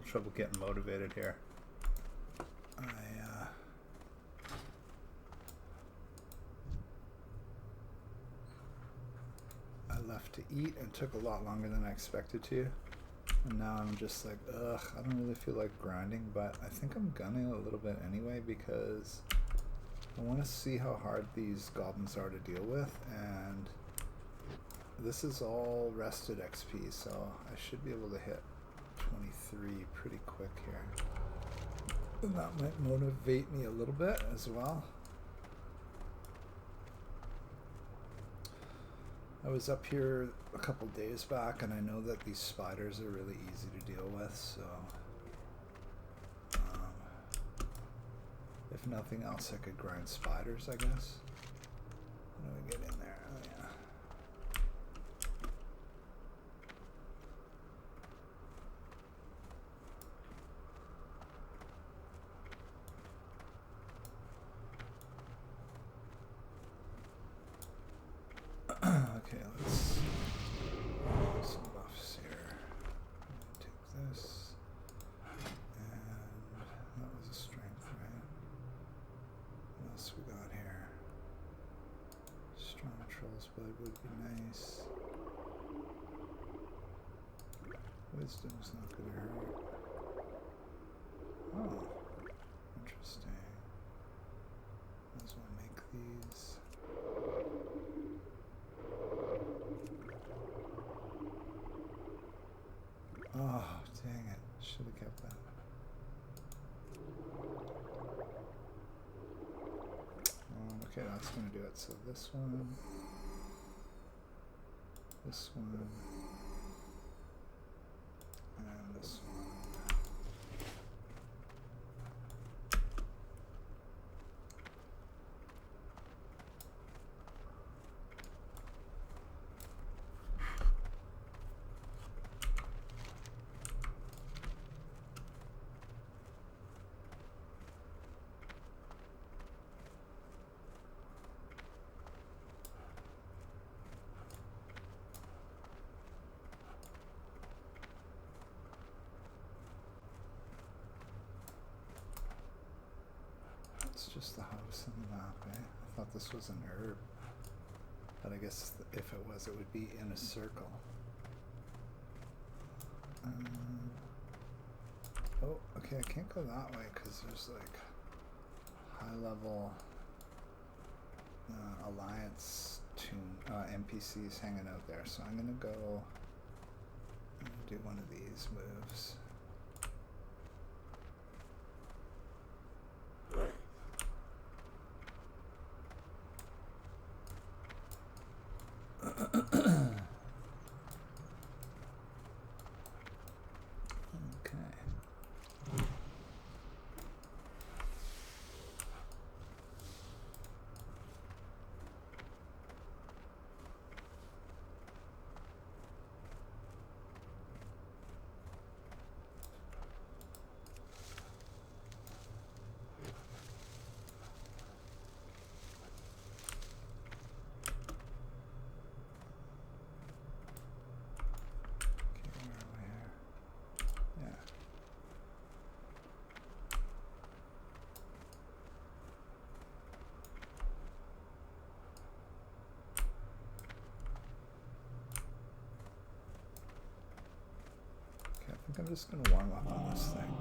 trouble getting motivated here. I left to eat and took a lot longer than I expected to. And now I'm just like, ugh, I don't really feel like grinding, but I think I'm gunning a little bit anyway because I want to see how hard these goblins are to deal with, and this is all rested XP, so I should be able to hit 23 pretty quick here. And that might motivate me a little bit as well. I was up here a couple days back, and I know that these spiders are really easy to deal with, so if nothing else, I could grind spiders, I guess. How do we get in there? Oh, yeah. Okay, let's do some buffs here. Take this, and that was a strength, right? What else we got here? Strong Troll's Blood would be nice. Wisdom's not gonna hurt. Oh, interesting. Might as well make these. Oh, dang it. Should have kept that. Okay, that's going to do it. So this one, and this one. It's just the house on the map, eh? I thought this was an herb. But I guess if it was, it would be in a circle. Oh, okay, I can't go that way because there's like high-level Alliance NPCs hanging out there. So I'm gonna do one of these moves. I think I'm just going to warm up on this thing.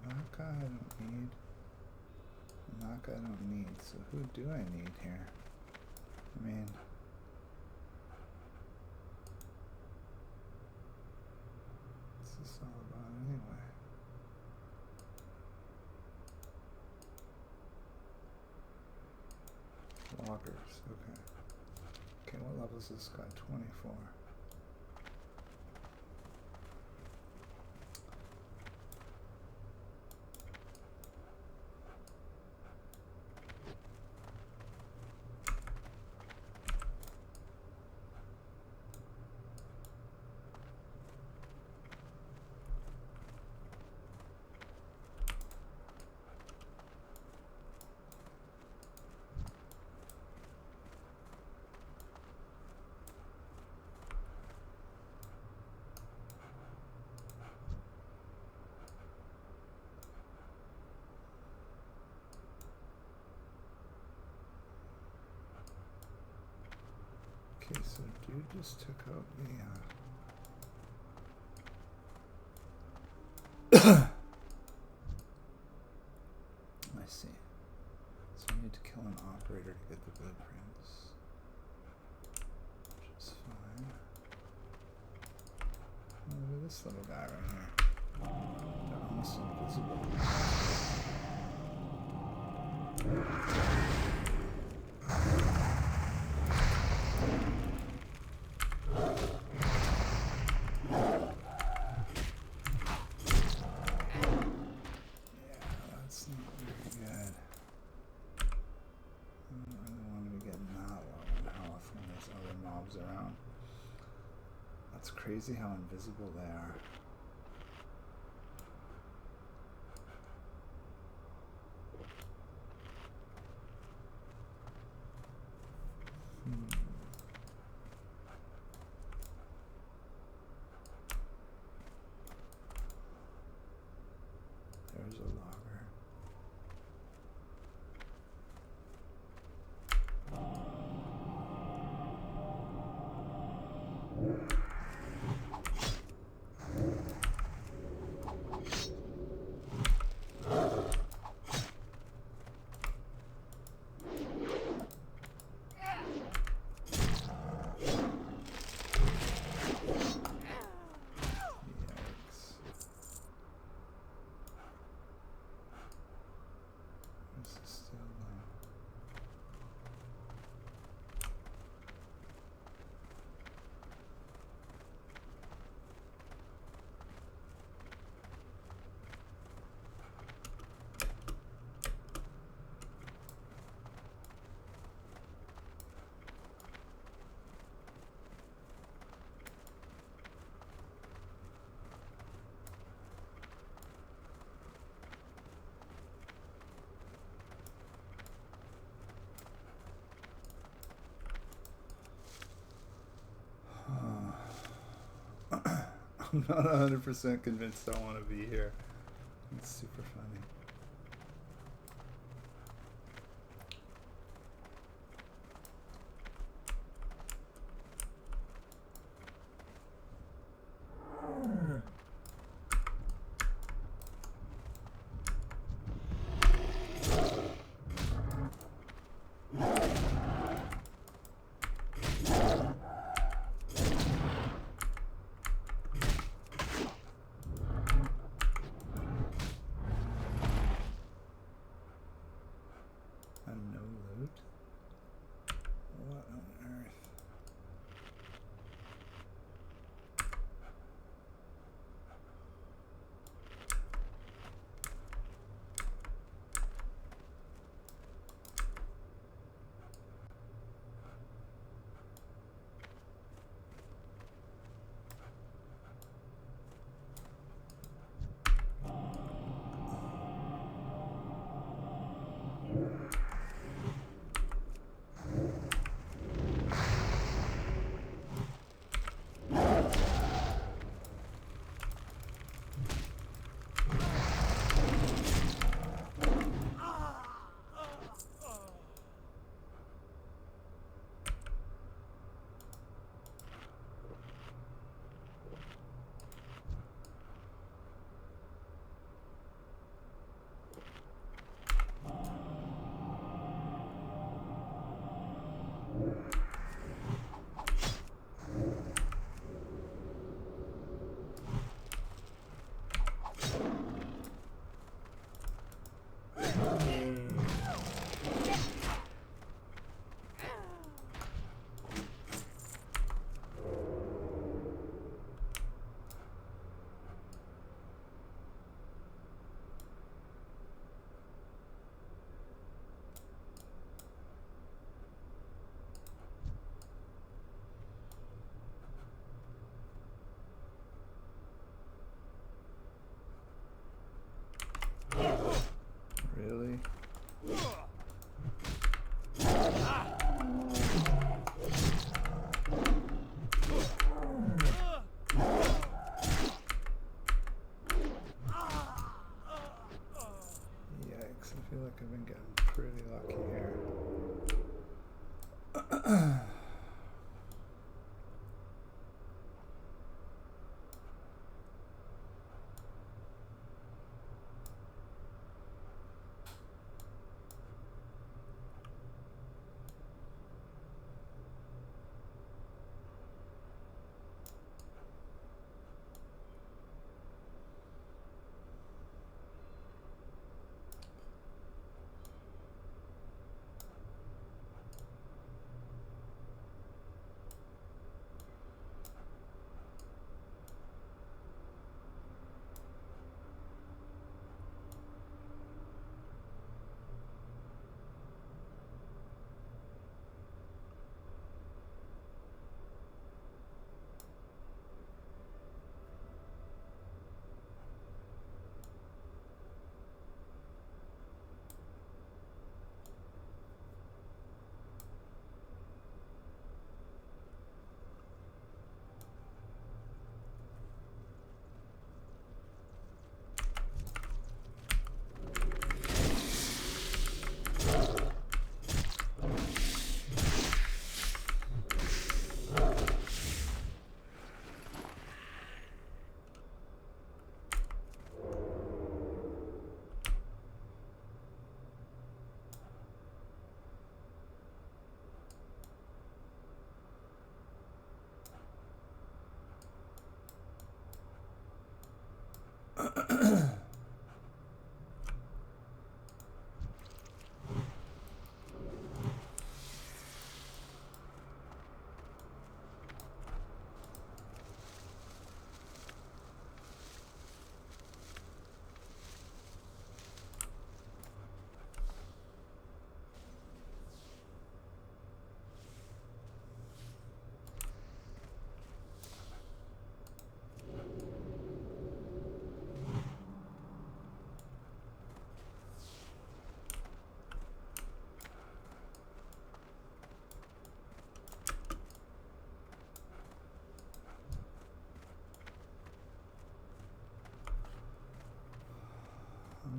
Naka I don't need. Naka I don't need. So who do I need here? I mean, loggers. Okay. Okay, what level is this guy? 24. Okay, so dude just took out the I see. So I need to kill an operator to get the blueprints. Which is fine. Oh, look at this little guy right here. They're almost invisible. Around. That's crazy how invisible they are. There's a logger. I'm not 100% convinced I want to be here. It's super funny.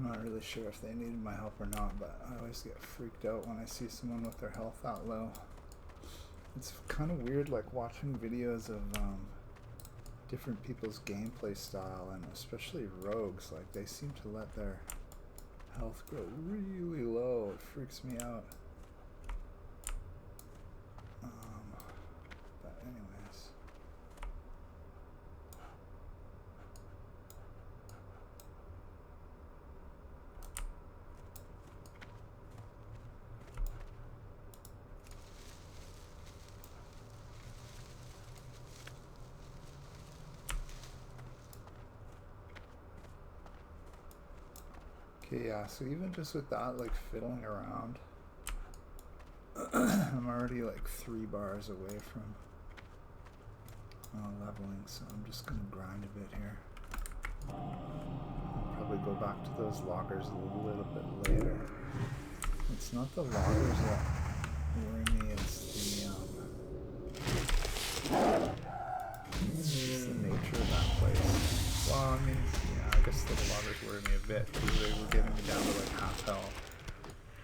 I'm not really sure if they needed my help or not, but I always get freaked out when I see someone with their health that low. It's kind of weird, like watching videos of different people's gameplay style, and especially rogues. Like, they seem to let their health go really low. It freaks me out. But anyways. Okay, yeah, so even just with that, like, fiddling around, I'm already like 3 bars away from leveling, so I'm just gonna grind a bit here. I'll probably go back to those loggers a little bit later. It's not the loggers that worry me, it's the nature of that place. Well, I mean, yeah, I guess the loggers worry me a bit because they were getting me down to like half health,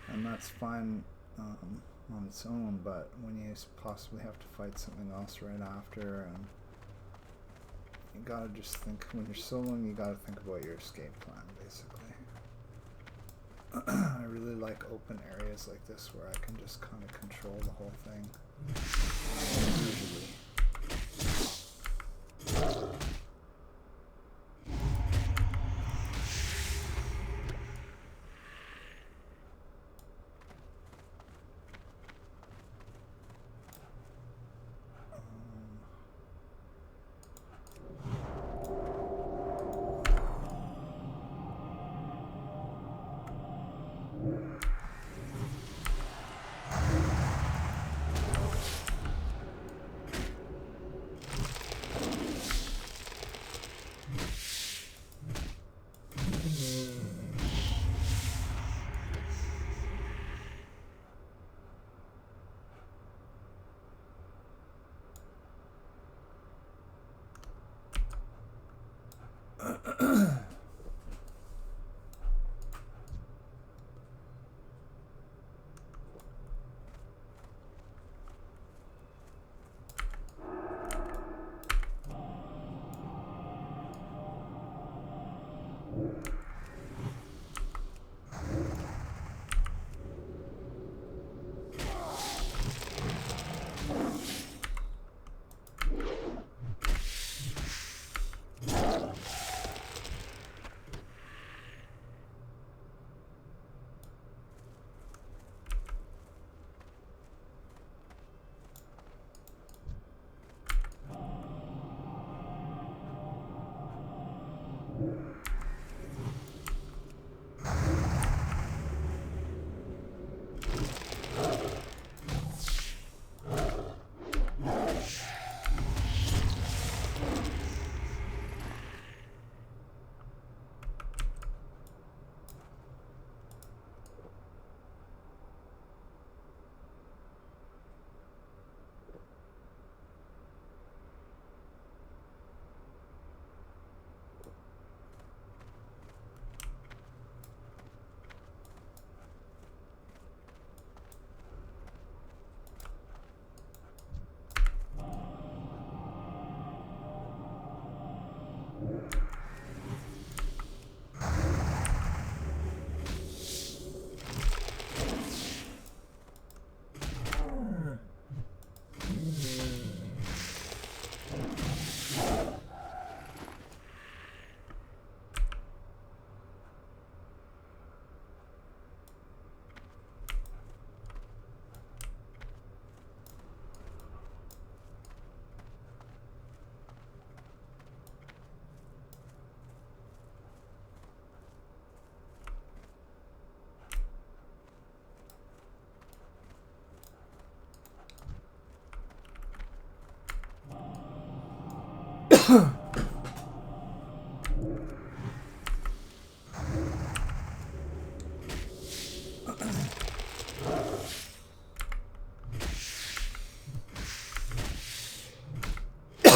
and that's fine on its own, but when you possibly have to fight something else right after, and you gotta just think, when you're soloing, you gotta think about your escape plan, basically. I really like open areas like this where I can just kind of control the whole thing, usually.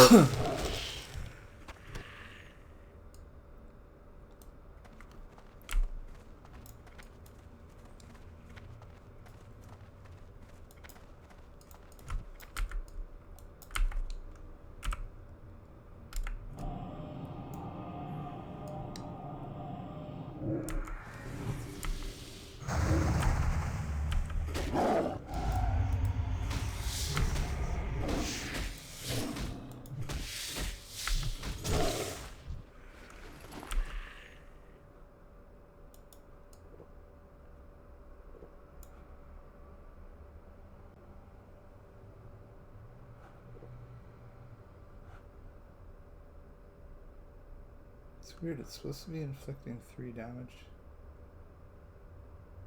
Okay, It's weird, it's supposed to be inflicting 3 damage.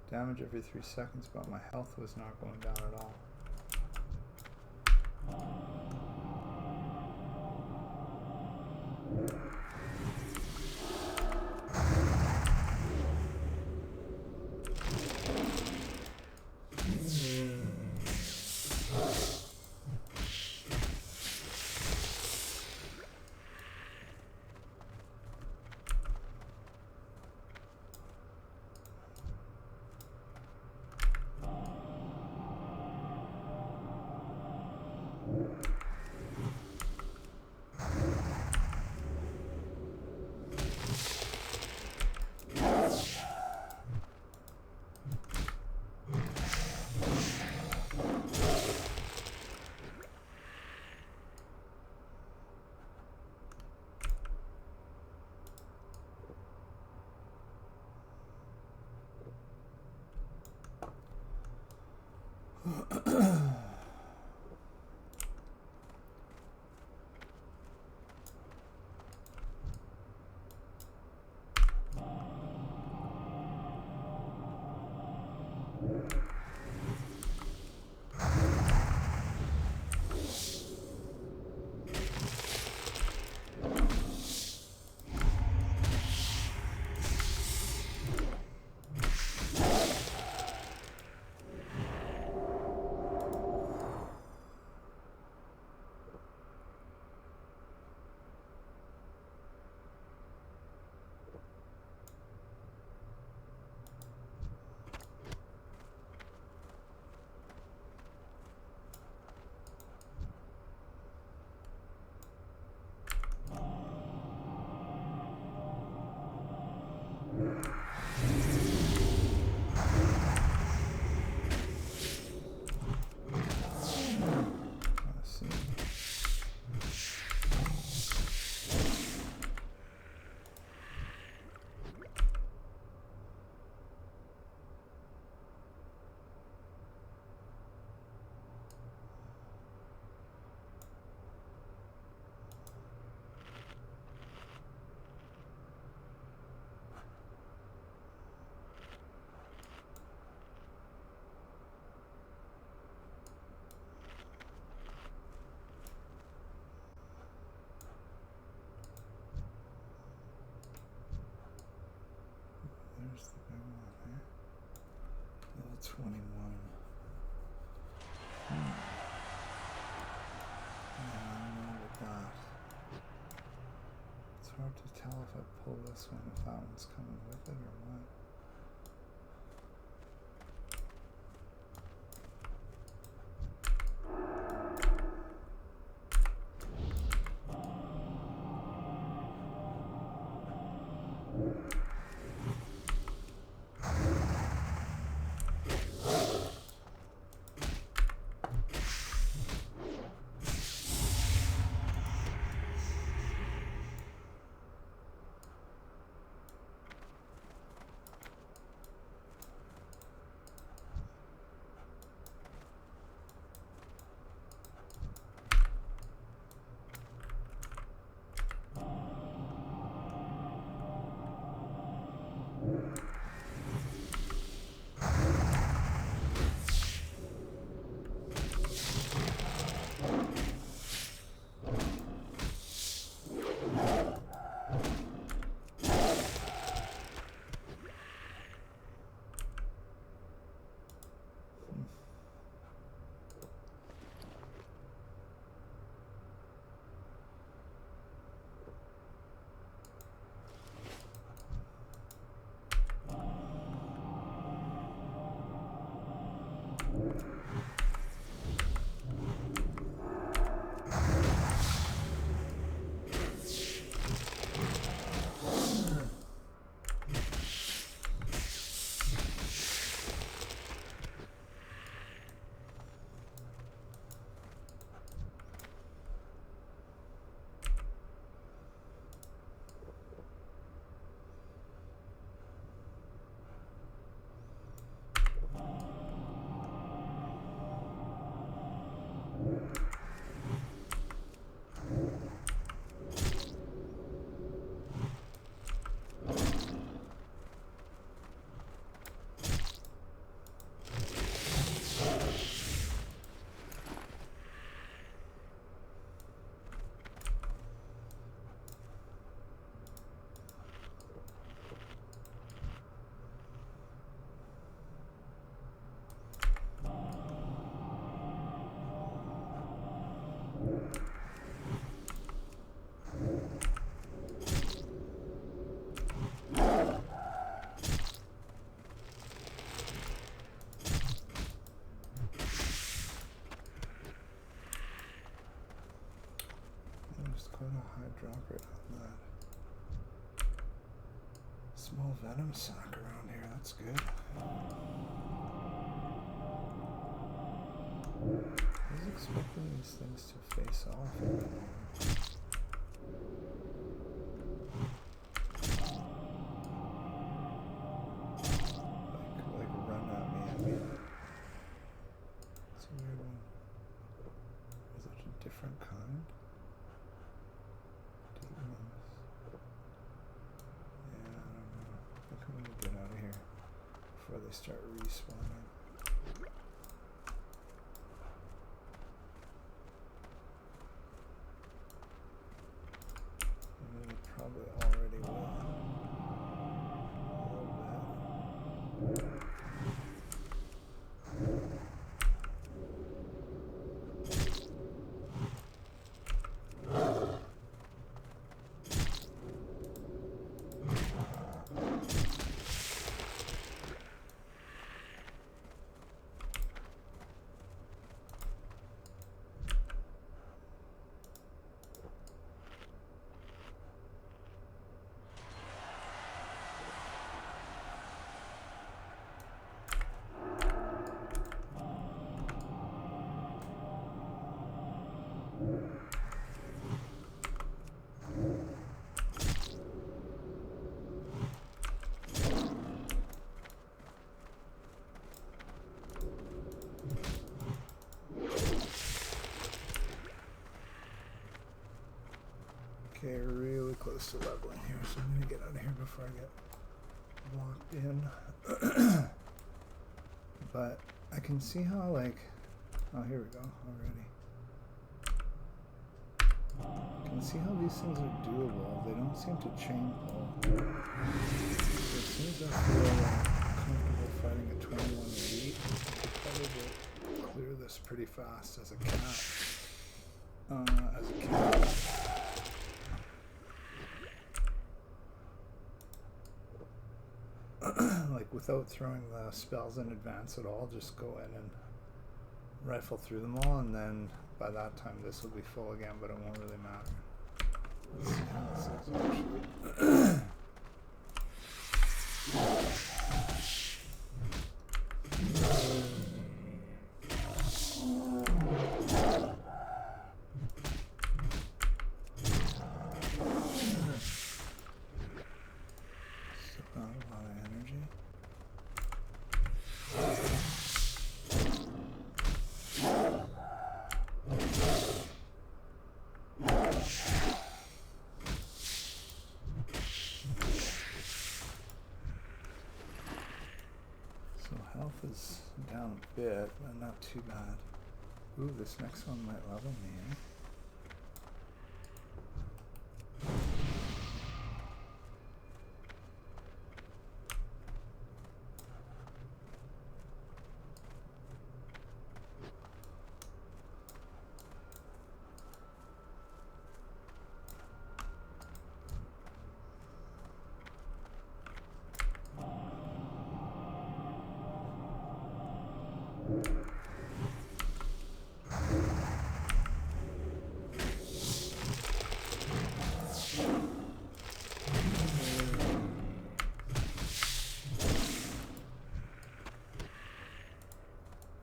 Damage every 3 seconds, but my health was not going down at all. There's the big one here. Level 21. Yeah, I don't know about that. It's hard to tell if I pull this one, if that one's coming with it or what. got a high drop rate on that. Small venom sac around here, that's good. I was expecting these things to face off. Like run at me. I mean, it's a weird one. Is it a different kind? Yeah, I don't know. I think I'm gonna get out of here before they start respawning. Probably already will. A little bit. Okay, really close to leveling here, so I'm gonna get out of here before I get locked in. But I can see how, like, oh, here we go already. I can see how these things are doable. They don't seem to chain pull. So as soon as I feel comfortable fighting a 21 elite, I could probably clear this pretty fast as a cat. Like without throwing the spells in advance at all, just go in and rifle through them all, and then by that time this will be full again, but it won't really matter. Let's see how this is actually. Is down a bit, but not too bad. Ooh, this next one might level me, eh?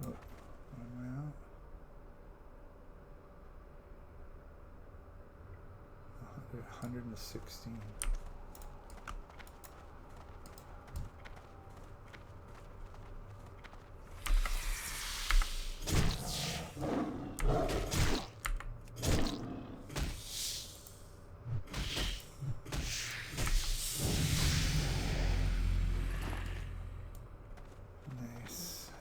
Oh, 116. Nice.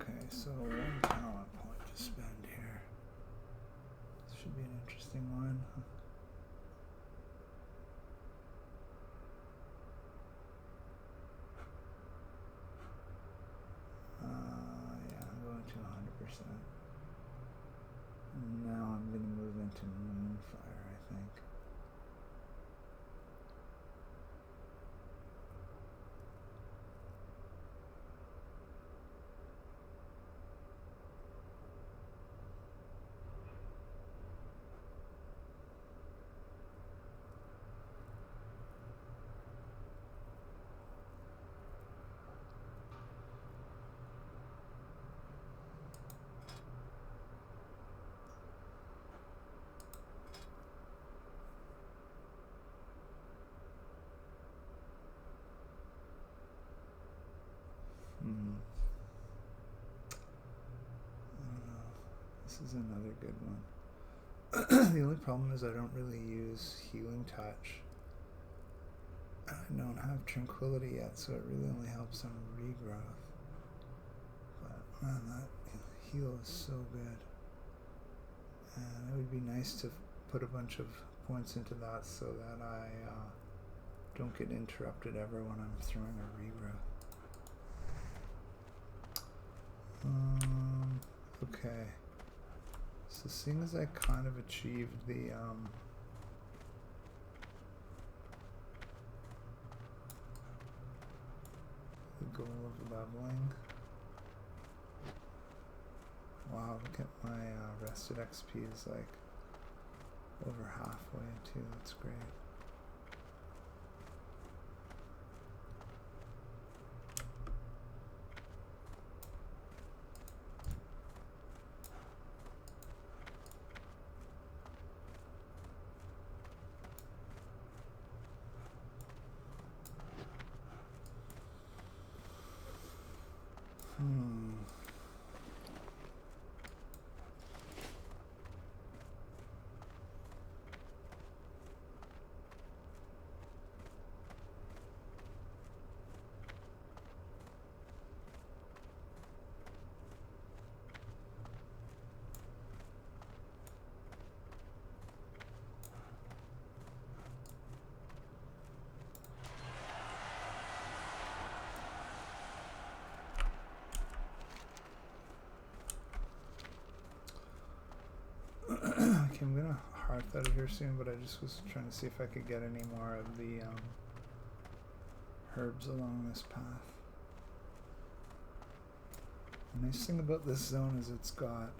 Okay, so one talent point to spend here. This should be an interesting one. Yeah, I'm going to 100%. And now I'm going to move into Moonfire, I think. This is another good one. The only problem is I don't really use Healing Touch. I don't have Tranquility yet, so it really only helps on regrowth. But man, that heal is so good. And it would be nice to put a bunch of points into that so that I don't get interrupted ever when I'm throwing a regrowth. Okay. So seeing as I kind of achieved the goal of leveling. Wow, look at my rested XP is like over halfway too. That's great. Okay, I'm gonna hearth out of here soon, but I just was trying to see if I could get any more of the herbs along this path. The nice thing about this zone is it's got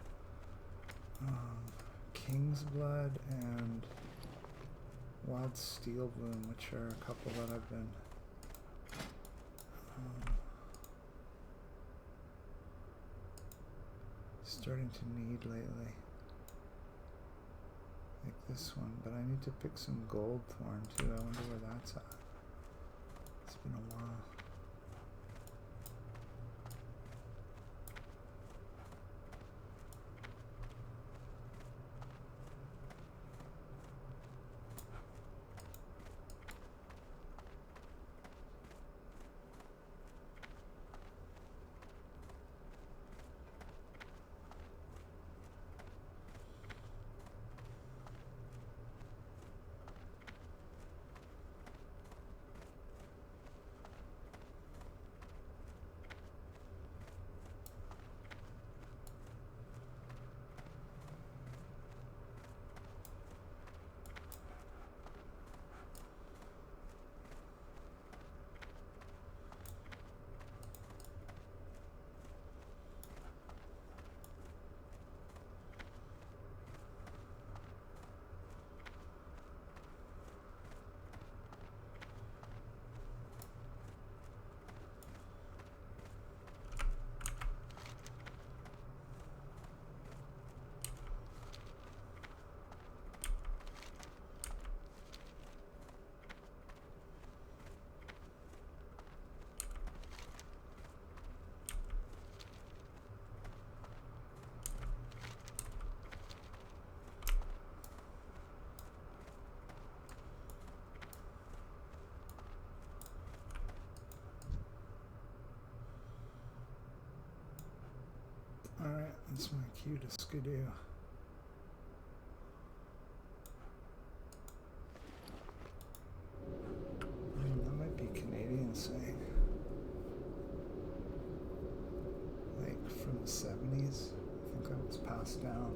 King's Blood and Wild Steel Bloom, which are a couple that I've been starting to need lately. Like this one, but I need to pick some Gold Thorn too. I wonder where that's at. It's been a while. Alright, that's my cue to skidoo. That might be Canadian saying. Like from the 70s. I think that was passed down.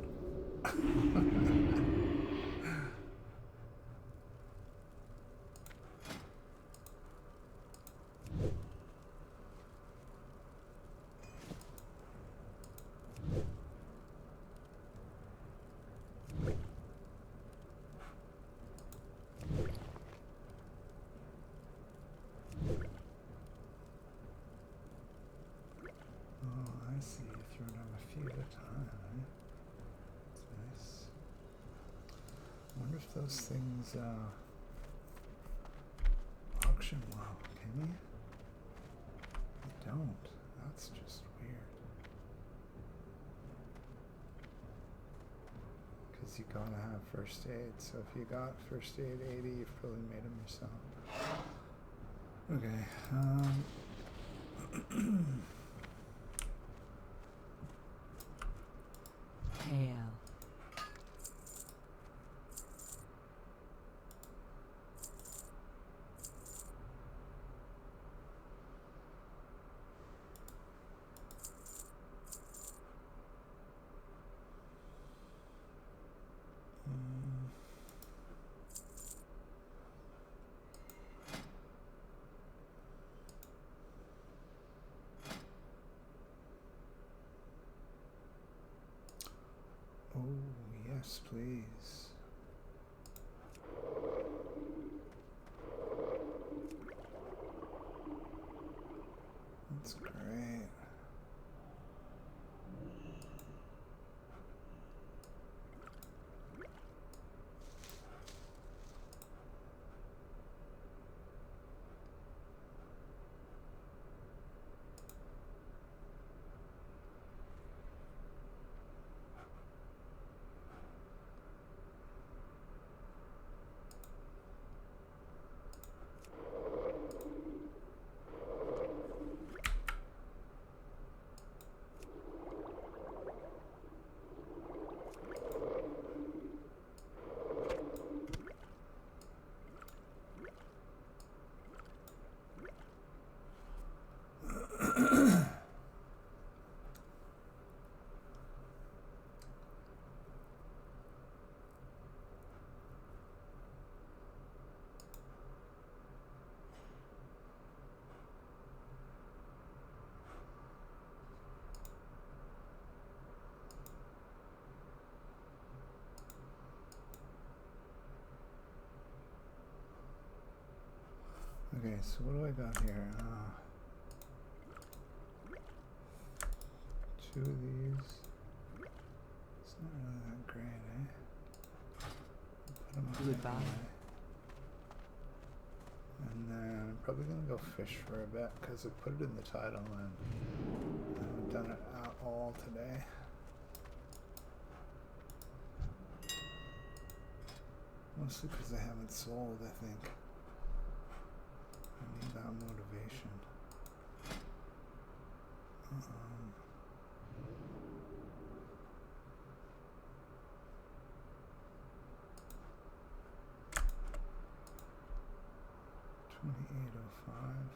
Those things auction well, can you? They don't. That's just weird. is you gotta have first aid. So if you got first aid 80, you've probably made them yourself. Okay. Hail. Oh, yes, please. That's great. Okay, so what do I got here? Two of these. It's not really that great, eh? Put them on Goodbye. anyway. And then I'm probably gonna go fish for a bit because I put it in the title and I haven't done it at all today. Mostly because I haven't sold, I think. I need that motivation. 2805.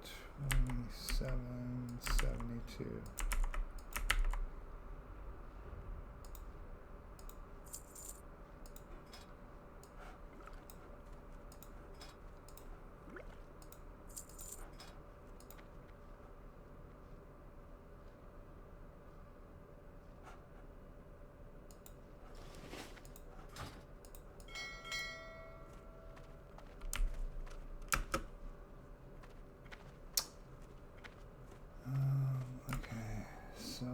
$27.72. Okay, so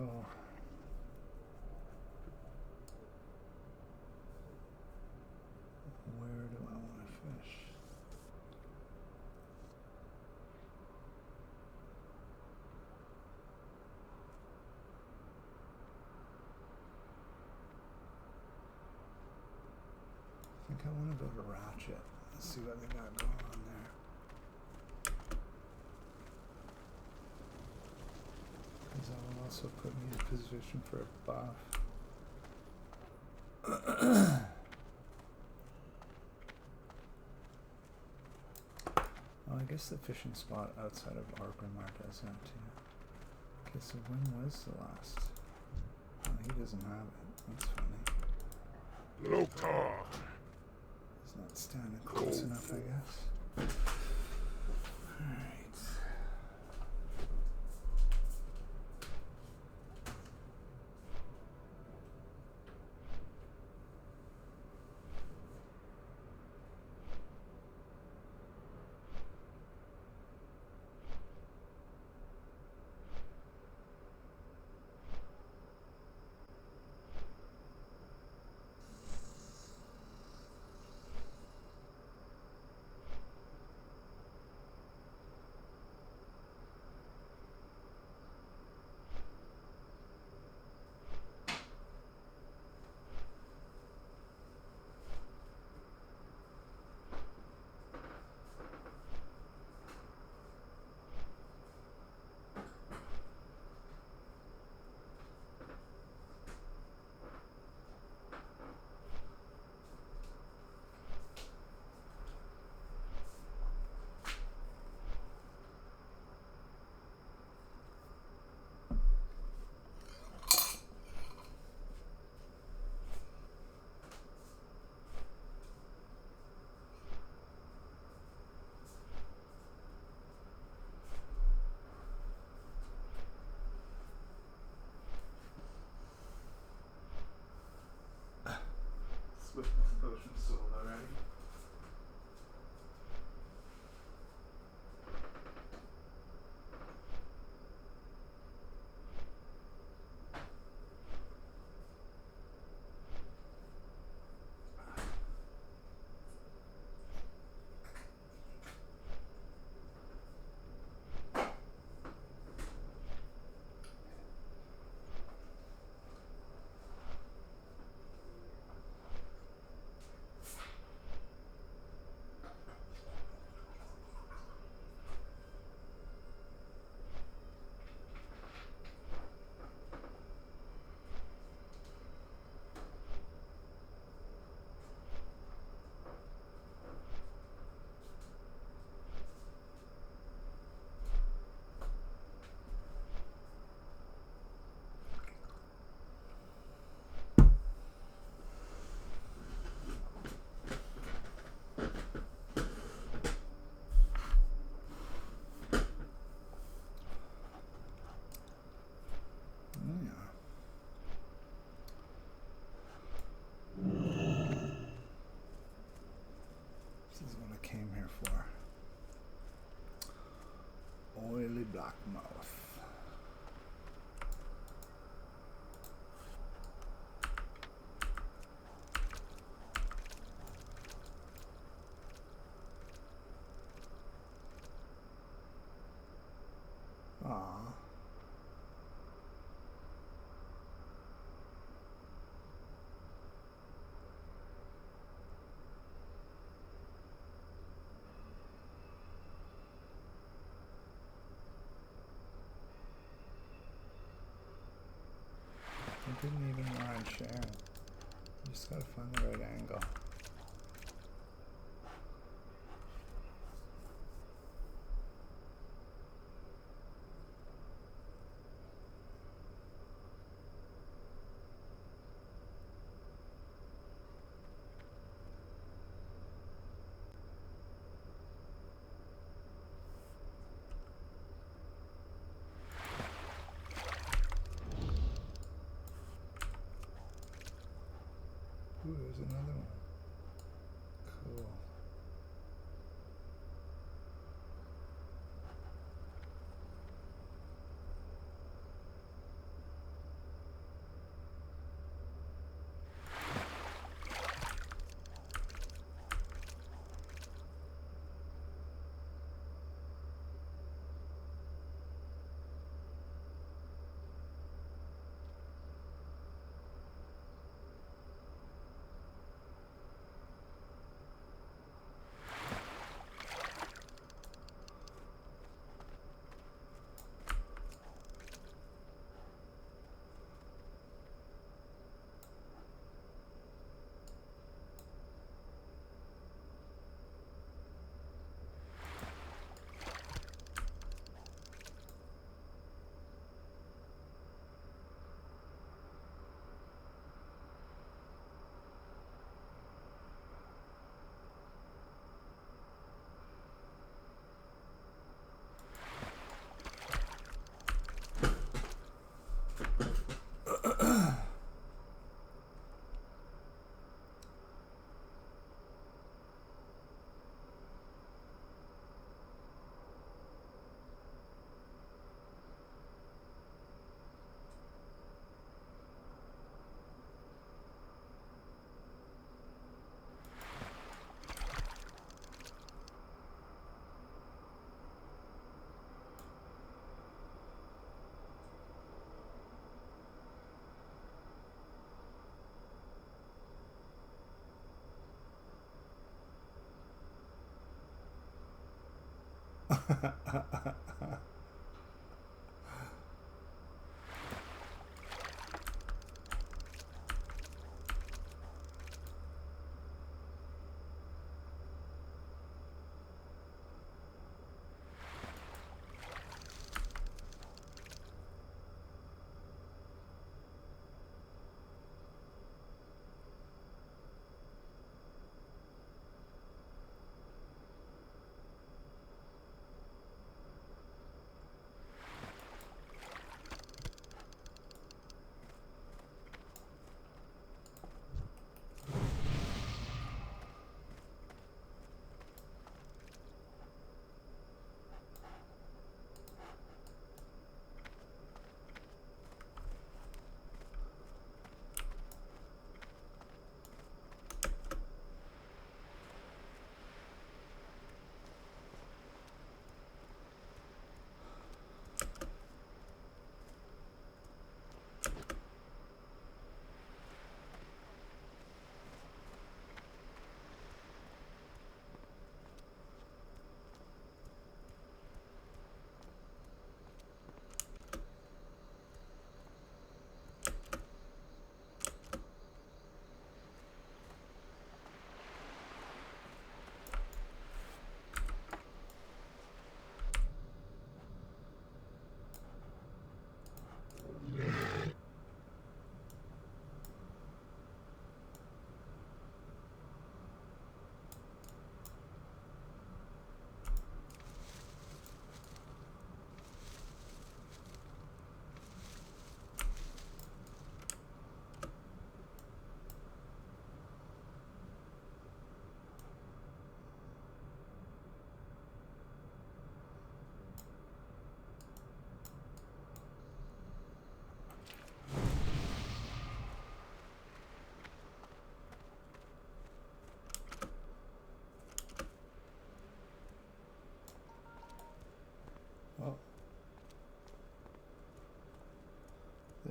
where do I want to fish? I think I want to go to Ratchet. Let's see what they got going on there. Because that will also put me in position for a buff. Well, I guess the fishing spot outside of Orgrimmar does that too. Okay, so when was the last? Oh, he doesn't have it. That's funny. Lokar. He's not standing close enough, I guess. Alright. came here for. Oily black mouth. Aww. I didn't even mind sharing. You just gotta find the right angle. Ooh, there's another one. Cool.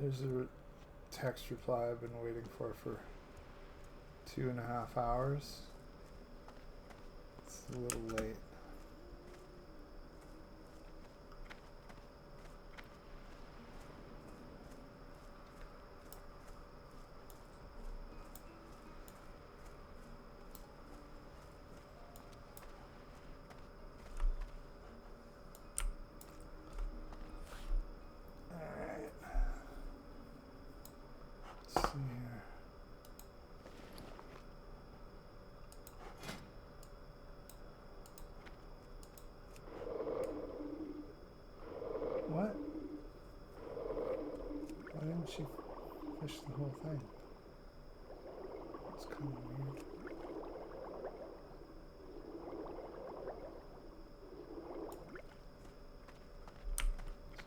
There's a text reply I've been waiting for 2.5 hours. It's a little late. Alright. Let's see here. What? Why didn't she fish the whole thing? It's kind of weird.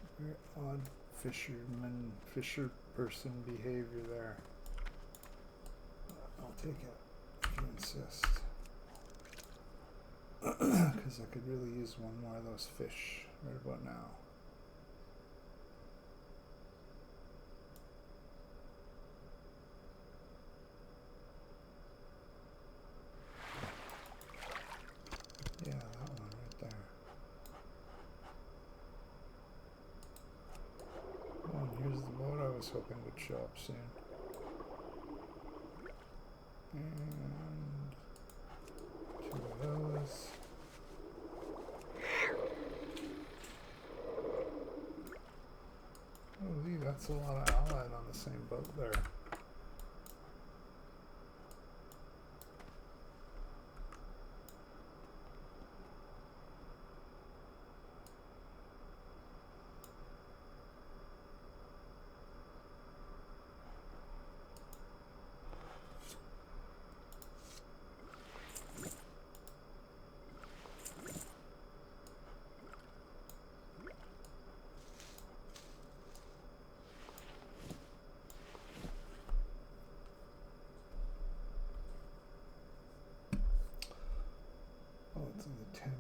It's very odd fisher person behavior there. I'll take it if you insist. Because I could really use one more of those fish right about now. Yeah, that one right there. Oh, and here's the boat I was hoping would show up soon. And 2 of those. Holy, that's a lot of allied on the same boat there. Oh, it's only 10:30.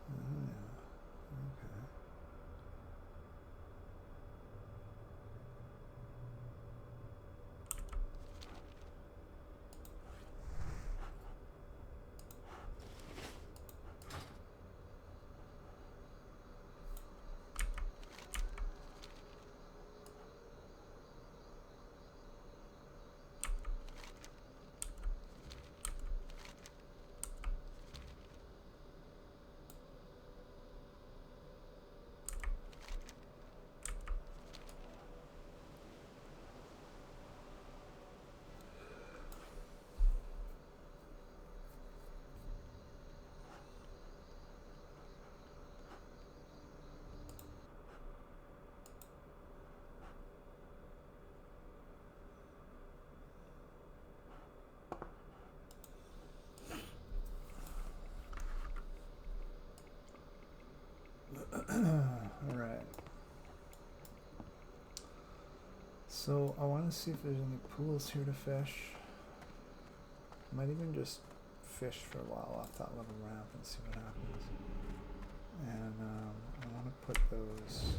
Oh, yeah. Okay. All right. So I want to see if there's any pools here to fish. Might even just fish for a while off that little ramp and see what happens. And I want to put those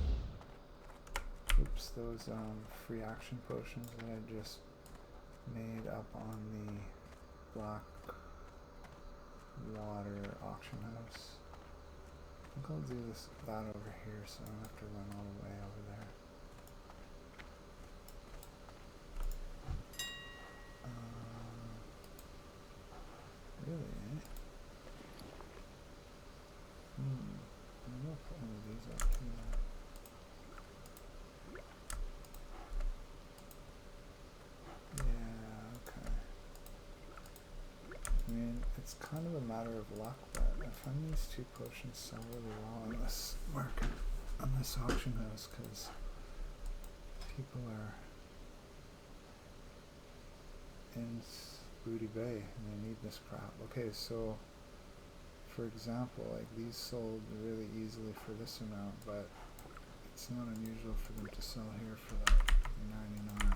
free action potions that I just made up on the black water auction house. I think I'll do that over here so I don't have to run all the way over there. Really? it's kind of a matter of luck, but I find these two potions sell really well on this market, on this auction house, because people are in Booty Bay and they need this crap. Okay, so for example, like these sold really easily for this amount, but it's not unusual for them to sell here for like 99.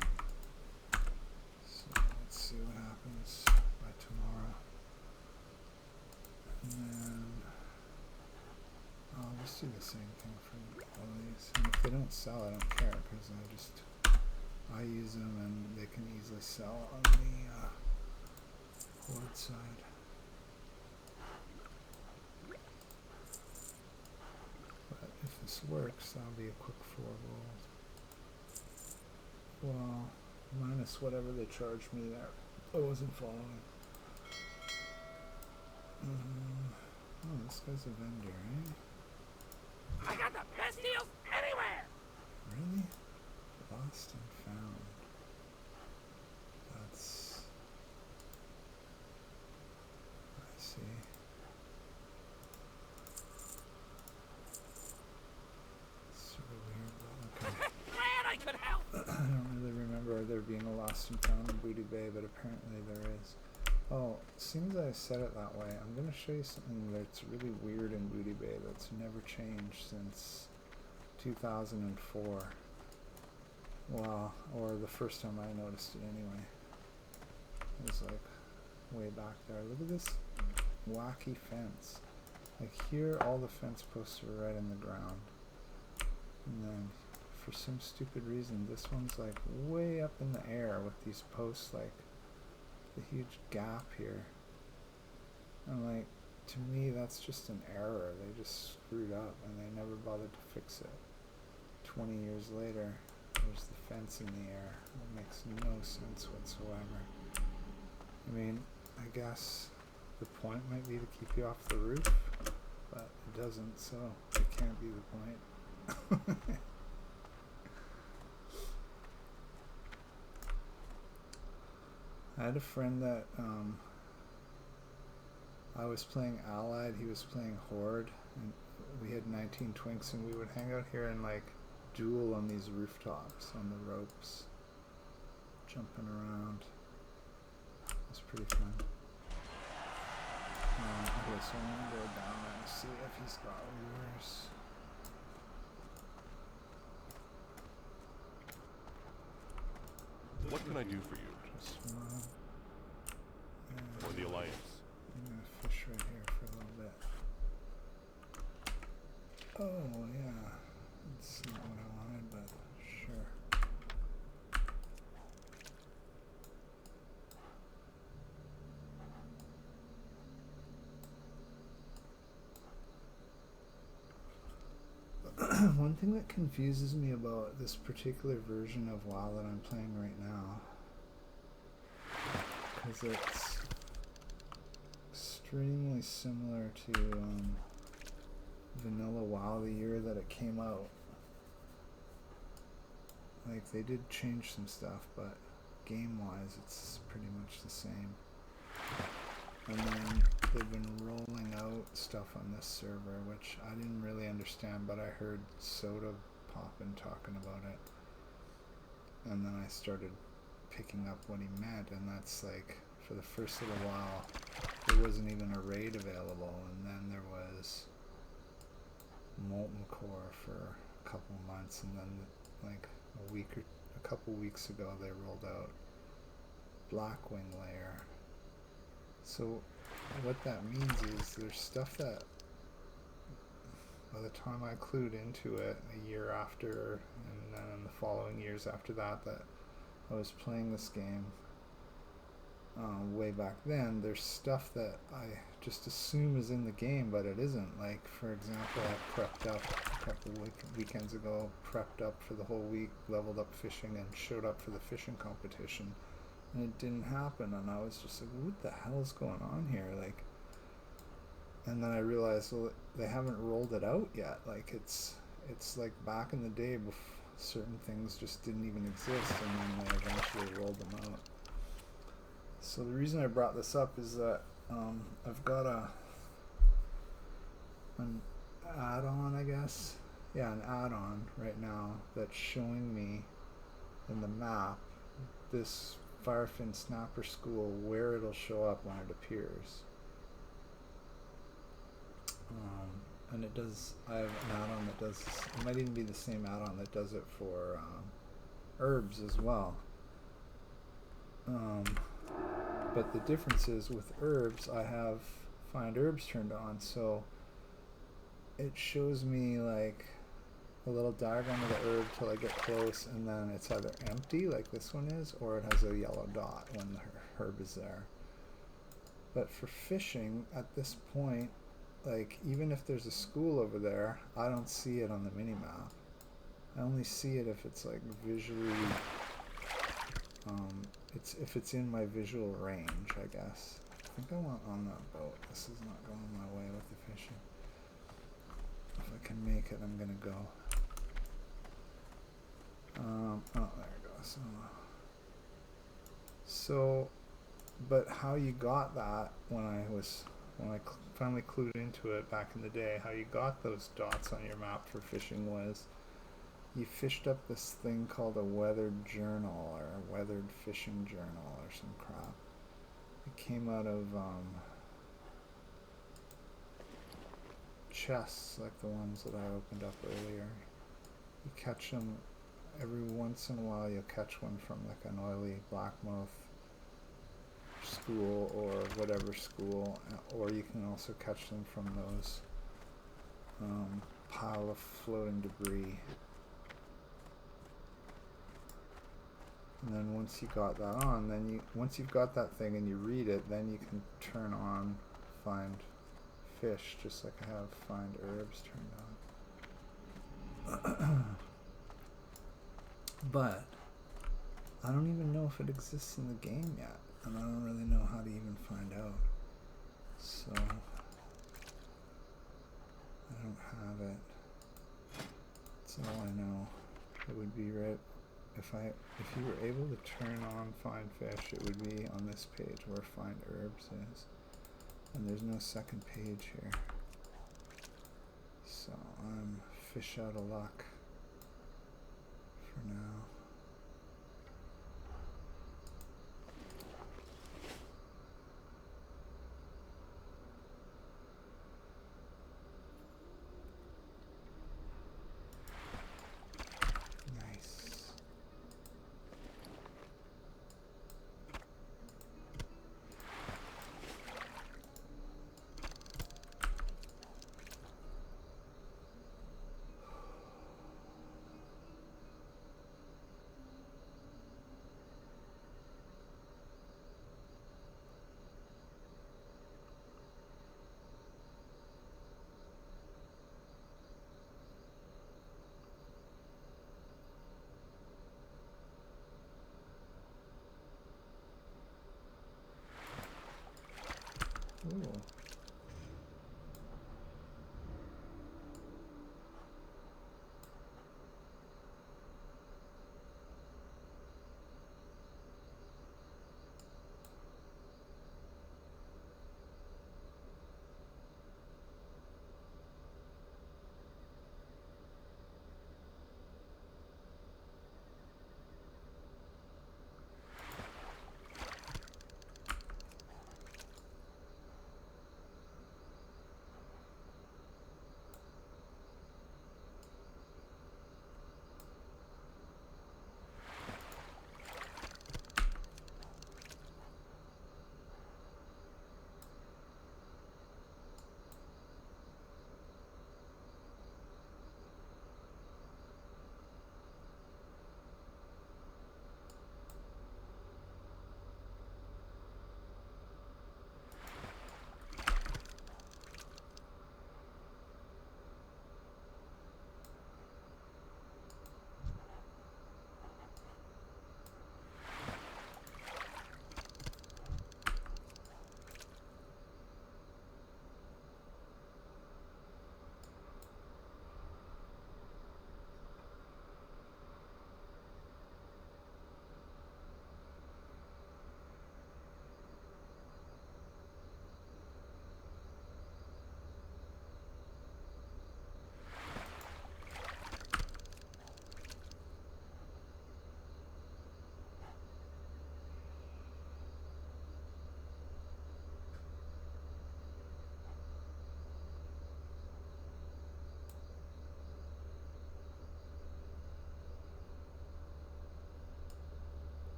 So let's see what happens by tomorrow. And then I'll just do the same thing for all of these. And if they don't sell, I don't care, because I use them and they can easily sell on the horde side. But if this works, that'll be a quick 4 gold. Well, minus whatever they charged me there. I wasn't following. Oh, this guy's a vendor, eh? I got the best deals anywhere! Really? Lost and found. That's... I see. It's sort of weird, but okay. Glad I could help! I don't really remember there being a lost and found in Booty Bay, but apparently there is. Oh, as soon as I said it that way, I'm going to show you something that's really weird in Booty Bay that's never changed since 2004. Well, or the first time I noticed it anyway. It was like way back there. Look at this wacky fence. Like here, all the fence posts are right in the ground. And then for some stupid reason, this one's like way up in the air with these posts, like the huge gap here. And like, to me, that's just an error. They just screwed up and they never bothered to fix it. 20 years later, there's the fence in the air. It makes no sense whatsoever. I mean, I guess the point might be to keep you off the roof, but it doesn't, so it can't be the point. I had a friend that I was playing Allied, he was playing Horde, and we had 19 twinks, and we would hang out here and like duel on these rooftops on the ropes, jumping around. It was pretty fun. Okay, so I'm gonna go down and see if he's got lures. What can I do for you? Just one. For the Alliance. I'm gonna fish right here for a little bit. Oh yeah, that's not what I wanted, but sure. One thing that confuses me about this particular version of WoW that I'm playing right now, because it's extremely similar to vanilla WoW the year that it came out. Like, they did change some stuff, but game-wise it's pretty much the same. And then they've been rolling out stuff on this server, which I didn't really understand, but I heard Soda poppin' talking about it. And then I started picking up what he meant, and that's like, for the first little while, there wasn't even a raid available, and then there was Molten Core for a couple months, and then like a couple weeks ago they rolled out Blackwing Layer. So what that means is there's stuff that by the time I clued into it a year after, and then in the following years after that, that I was playing this game way back then, there's stuff that I just assume is in the game, but it isn't. Like, for example, I prepped up a couple weekends ago, prepped up for the whole week, leveled up fishing, and showed up for the fishing competition. And it didn't happen, and I was just like, what the hell's going on here? Like, and then I realized, well, they haven't rolled it out yet. Like, it's like back in the day, certain things just didn't even exist, and then they eventually rolled them out. So the reason I brought this up is that I've got an add-on, I guess. Yeah, an add-on right now that's showing me in the map this Firefin Snapper School where it'll show up when it appears. And it does. I have an add-on that does. It might even be the same add-on that does it for herbs as well. But the difference is with herbs, I have find herbs turned on, so it shows me like a little diagram of the herb till I get close, and then it's either empty like this one is, or it has a yellow dot when the herb is there. But for fishing at this point, like even if there's a school over there, I don't see it on the mini map. I only see it if it's like visually if it's in my visual range, I guess. I think I want on that boat. This is not going my way with the fishing. If I can make it, I'm gonna go. Oh, there it goes. So, but how you got that when I finally clued into it back in the day, how you got those dots on your map for fishing was you fished up this thing called a weathered journal or a weathered fishing journal or some crap. It came out of chests like the ones that I opened up earlier. You catch them every once in a while. You'll catch one from like an oily blackmouth school or whatever school, or you can also catch them from those pile of floating debris. And then once you got that on, then once you've got that thing and you read it, then you can turn on find fish, just like I have find herbs turned on. But I don't even know if it exists in the game yet, and I don't really know how to even find out. So I don't have it. That's all I know. It would be right if you were able to turn on find fish, it would be on this page where find herbs is, and there's no second page here. So I'm fish out of luck for now.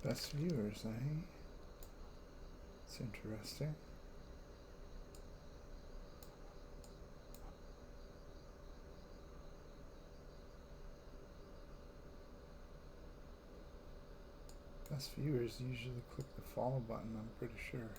Best viewers, eh? It's interesting. Best viewers usually click the follow button, I'm pretty sure.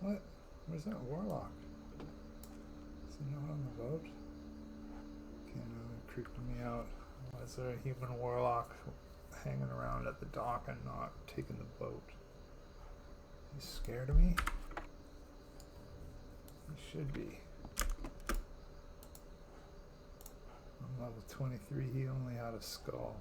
What? Where's that warlock? Is he not on the boat? Okay, no, they're creeping me out. Why is there a human warlock hanging around at the dock and not taking the boat? He's scared of me? He should be. I'm level 23, he only had a skull.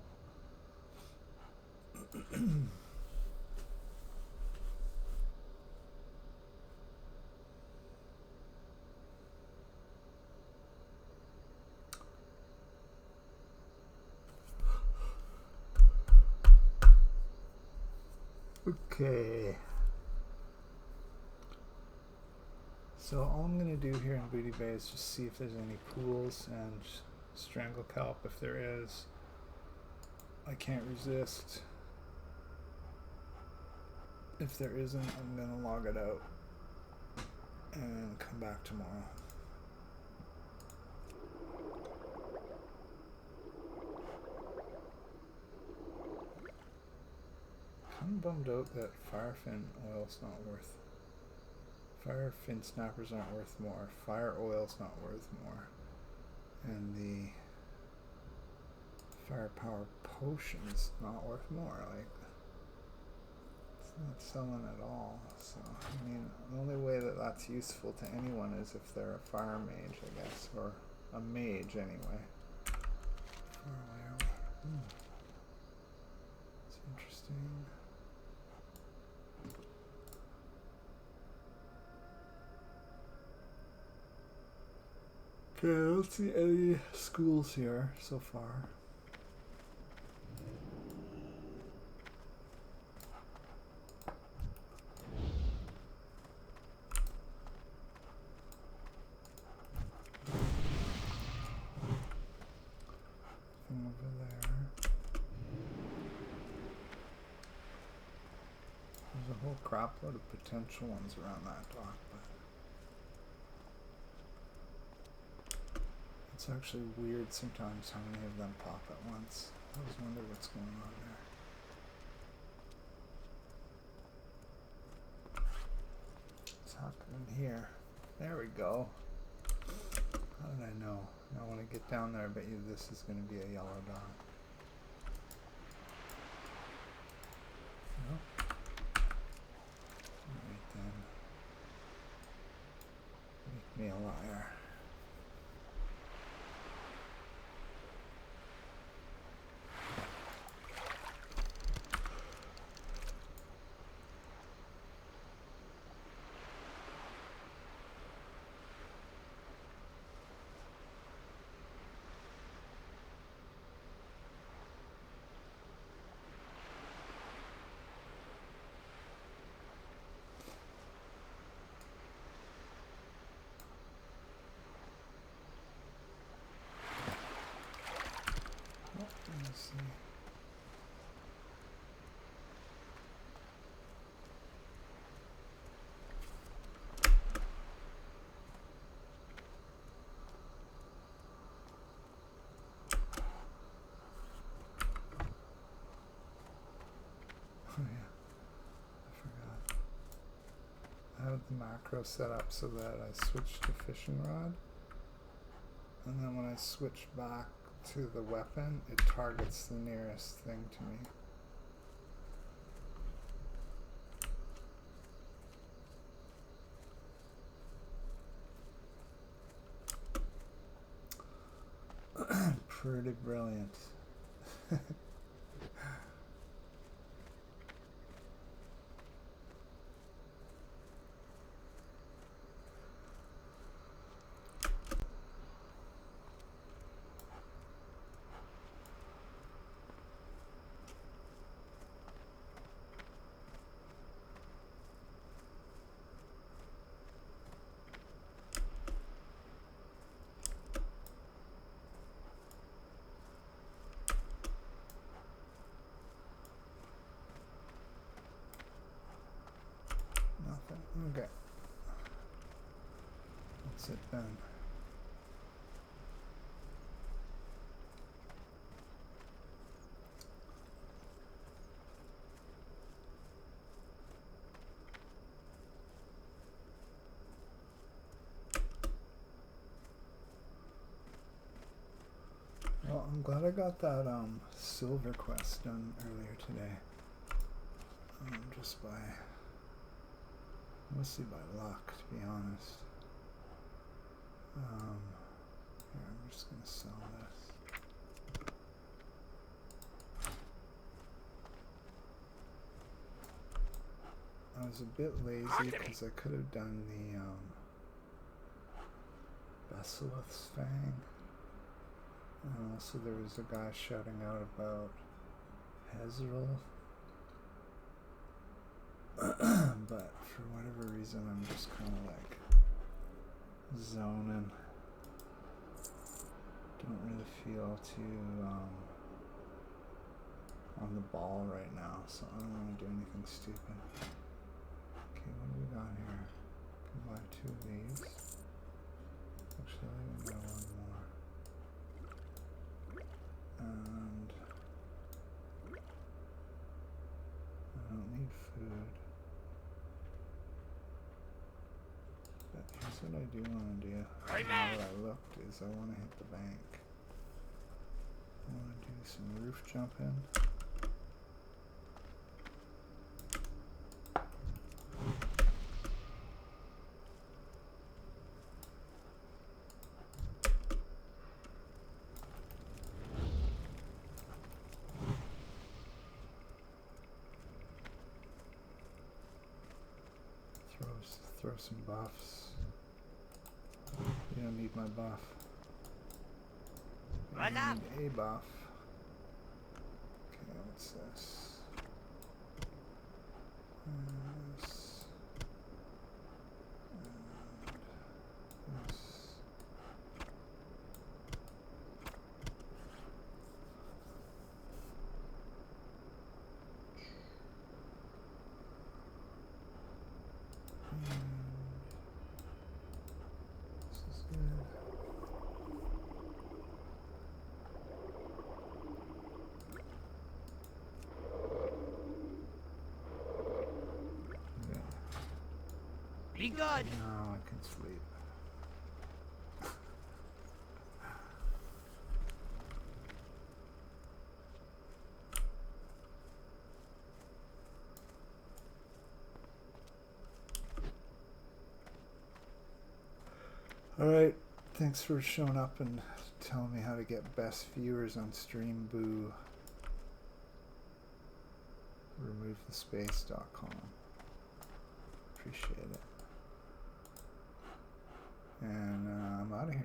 Okay. So all I'm going to do here in Booty Bay is just see if there's any pools and strangle kelp. If there is, I can't resist. If there isn't, I'm going to log it out and come back tomorrow. I'm bummed out that firefin oil's not worth. Firefin snappers aren't worth more. Fire oil's not worth more. And the firepower potion's not worth more. Like, it's not selling at all. So, I mean, the only way that that's useful to anyone is if they're a fire mage, I guess, or a mage anyway. Far away are we? It's interesting. Okay, I don't see any schools here so far. Nothing over there. There's a whole crapload of potential ones around that dock, but it's actually weird sometimes how many of them pop at once. I always wonder what's going on there. What's happening here? There we go. How did I know? Now when I get down there, I bet you this is going to be a yellow dot. No? Alright then. Make me a liar. See. Oh yeah, I forgot. I have the macro set up so that I switch to fishing rod, and then when I switch back to the weapon, it targets the nearest thing to me. Pretty brilliant. has it been? Well, I'm glad I got that silver quest done earlier today. Just by, mostly by luck, to be honest. Here, I'm just gonna sell this. I was a bit lazy because I could have done the Basilisk's Fang. And also there was a guy shouting out about Hezrel. But for whatever reason I'm just kind of like zoning. Don't really feel too on the ball right now, so I don't want to do anything stupid. Okay, what do we got here? Can buy 2 of these. Actually, I think I got 1 more. And I don't need food. But here's what I do want to do. Now that I looked is I want to hit the bank. I want to do some roof jumping. Throw some buffs. You don't need my buff. You need a buff. Okay, what's this? This. And this. Be good. No, I can sleep. Alright, thanks for showing up and telling me how to get best viewers on stream. Boo. RemoveTheSpace.com. Appreciate it. And I'm out of here.